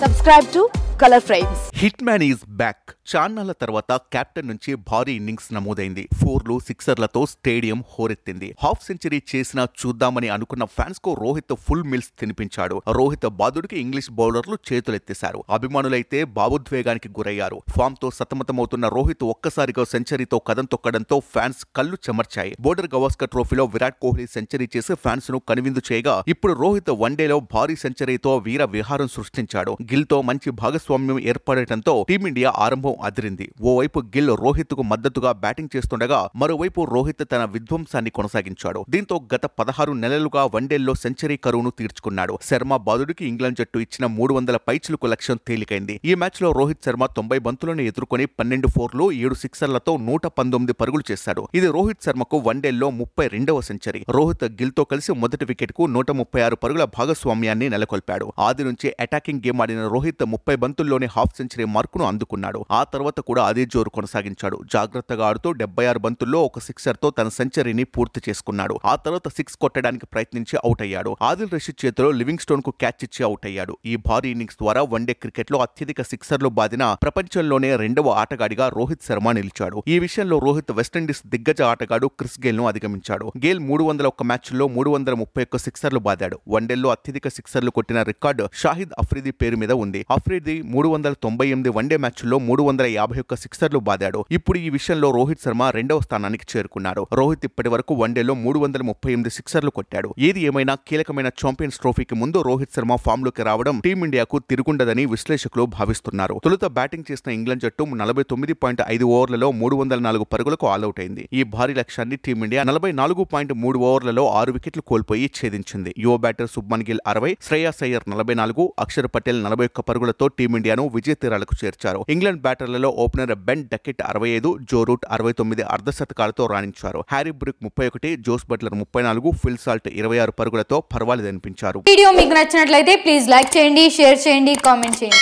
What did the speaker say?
Subscribe to Color Frames. Hitman is back. చాన్నాళ్ల తర్వాత captain నుంచి భారీ ఇన్నింగ్స్ నమోదైంది. 4లు 6లతో స్టేడియం హోరెత్తింది. హాఫ్ సెంచరీ చేసినా చూద్దామని అనుకున్న ఫ్యాన్స్ కు రోహిత్ ఫుల్ మిల్స్ తినిపించాడు. రోహిత్ బాదుడికి ఇంగ్లీష్ బౌలర్లు చేతులెత్తేశారు. అభిమానులైతే భావోద్వేగానికి గురయ్యారు. ఫామ్ తో సతమతమవుతున్న రోహిత్ ఒక్కసారిగా సెంచరీతో కదం తొక్కడంతో ఫ్యాన్స్ కళ్లు చెమర్చాయి. బోర్డర్ గవాస్కర్ ట్రోఫీలో విరాట్ కోహ్లీ సెంచరీ చేసి ఫ్యాన్స్ ను కనువిందు చేయగా, ఇప్పుడు రోహిత్ వన్డేలో భారీ సెంచరీతో వీర విహారం సృష్టించాడు. గిల్ తో మంచి భాగస్వామ్యం ఏర్పడటంతో టీమిండియా ఆరంభం అదిరింది. ఓవైపు గిల్ రోహిత్ కు మద్దతుగా బ్యాటింగ్ చేస్తుండగా, మరోవైపు రోహిత్ తన విధ్వంసాన్ని కొనసాగించాడు. దీంతో గత 16 నెలలుగా వన్డేల్లో సెంచరీ కరువును తీర్చుకున్నాడు. శర్మ బాదుడికి ఇంగ్లాండ్ జట్టు ఇచ్చిన 300 పైచిలుకు లక్ష్యం తేలికైంది. ఈ మ్యాచ్ లో రోహిత్ శర్మ 90 బంతులను ఎదుర్కొని 12 4లు 7 6లతో 119 పరుగులు చేశాడు. ఇది రోహిత్ శర్మకు వన్డేల్లో 32వ సెంచరీ. రోహిత్ గిల్ తో కలిసి మొదటి వికెట్ కు 136 పరుగుల భాగస్వామ్యాన్ని నెలకొల్పాడు. ఆది నుంచి అటాకింగ్ గేమ్ ఆడిన రోహిత్ 30 బంతుల్లోనే హాఫ్ సెంచరీ మార్కును అందుకున్నాడు. ఆ తర్వాత కూడా అదే జోరు కొనసాగించాడు. జాగ్రత్తగా ఆడుతూ 76 బంతుల్లో ఒక సిక్సర్ తో తన సెంచరీని పూర్తి చేసుకున్నాడు. ఆ తర్వాత 6 కొట్టడానికి ప్రయత్నించి అవుట్ అయ్యాడు. ఆదిల్ రషీద్ చేతిలో లివింగ్ స్టోన్ కు క్యాచ్ ఇచ్చి అవుట్ అయ్యాడు. ఈ భారీ ఇన్నింగ్స్ ద్వారా వన్డే క్రికెట్ లో అత్యధిక సిక్సర్లు బాదిన ప్రపంచంలోనే 2వ ఆటగాడిగా రోహిత్ శర్మ నిలిచాడు. ఈ విషయంలో రోహిత్ వెస్టిండీస్ దిగ్గజ ఆటగాడు క్రిస్ గేల్ ను అధిగమించాడు. గేల్ 301 మ్యాచ్ల్లో 331 సిక్సర్లు బాదాడు. వన్డేల్లో అత్యధిక సిక్సర్లు కొట్టిన రికార్డు షాహిద్ అఫ్రిది పేరు మీద ఉంది. అఫ్రిది 398 వన్డే మ్యాచ్ల్లో 351 సిక్సర్లు బాదాడు. ఇప్పుడు ఈ విషయంలో రోహిత్ శర్మ 2వ స్థానానికి చేరుకున్నాడు. రోహిత్ ఇప్పటి వరకు వన్డేలో 338 సిక్సర్లు కొట్టాడు. ఏది ఏమైనా కీలకమైన ఛాంపియన్స్ ట్రోఫీకి ముందు రోహిత్ శర్మ ఫామ్ లోకి రావడం టీమిండియాకు తిరుగుండదని విశ్లేషకులు భావిస్తున్నారు. తొలుత బ్యాటింగ్ చేసిన ఇంగ్లాండ్ జట్టు 49.5 ఓవర్లలో 304 పరుగులకు ఆల్అౌట్ అయింది. ఈ భారీ లక్ష్యాన్ని టీమిండియా 44.3 ఓవర్లలో 6 వికెట్లు కోల్పోయి ఛేదించింది. యువ బ్యాటర్ శుభ్మన్ గిల్ 60, శ్రేయాస్ అయ్యర్ 44, అక్షర్ పటేల్ 41 పరుగులతో టీమిండియాను విజయ తీరాలకు చేర్చారు. ఇంగ్లాండ్ బ్యాటర్లలో opener Ben Duckett 65, Joe Root 69 అర్ధశతకాలతో రాణించారు. Harry Brook 31, Jos Buttler 34, Phil Salt 26 పరుగులతో పర్వాలేదనిపించారు. వీడియో మీకు నచ్చినట్లయితే ప్లీజ్ లైక్ చేయండి, షేర్ చేయండి, కామెంట్ చేయండి.